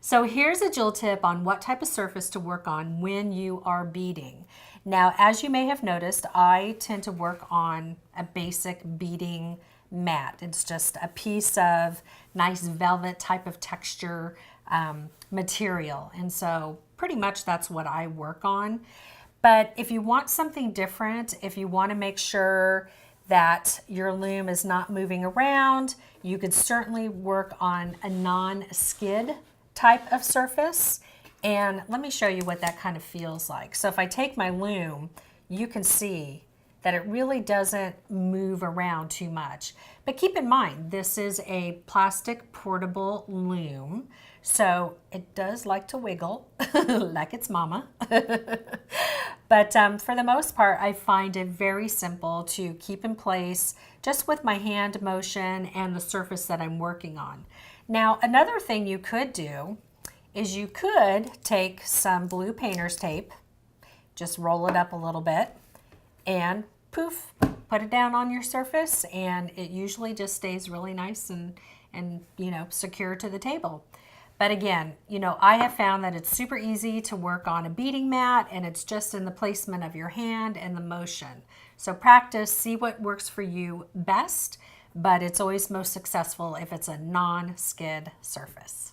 So here's a jewel tip on what type of surface to work on when you are beading. Now, as you may have noticed, I tend to work on a basic beading mat. It's just a piece of nice velvet type of texture material. And so pretty much that's what I work on. But if you want something different, if you want to make sure that your loom is not moving around, you could certainly work on a non-skid type of surface. And let me show you what that kind of feels like. So if I take my loom, you can see that it really doesn't move around too much. But keep in mind, this is a plastic portable loom, so it does like to wiggle like its mama. But for the most part, I find it very simple to keep in place just with my hand motion and the surface that I'm working on. Now, another thing you could do is you could take some blue painter's tape, just roll it up a little bit, and poof, put it down on your surface, and it usually just stays really nice and secure to the table. But again, I have found that it's super easy to work on a beading mat, and it's just in the placement of your hand and the motion. So practice, see what works for you best, but it's always most successful if it's a non-skid surface.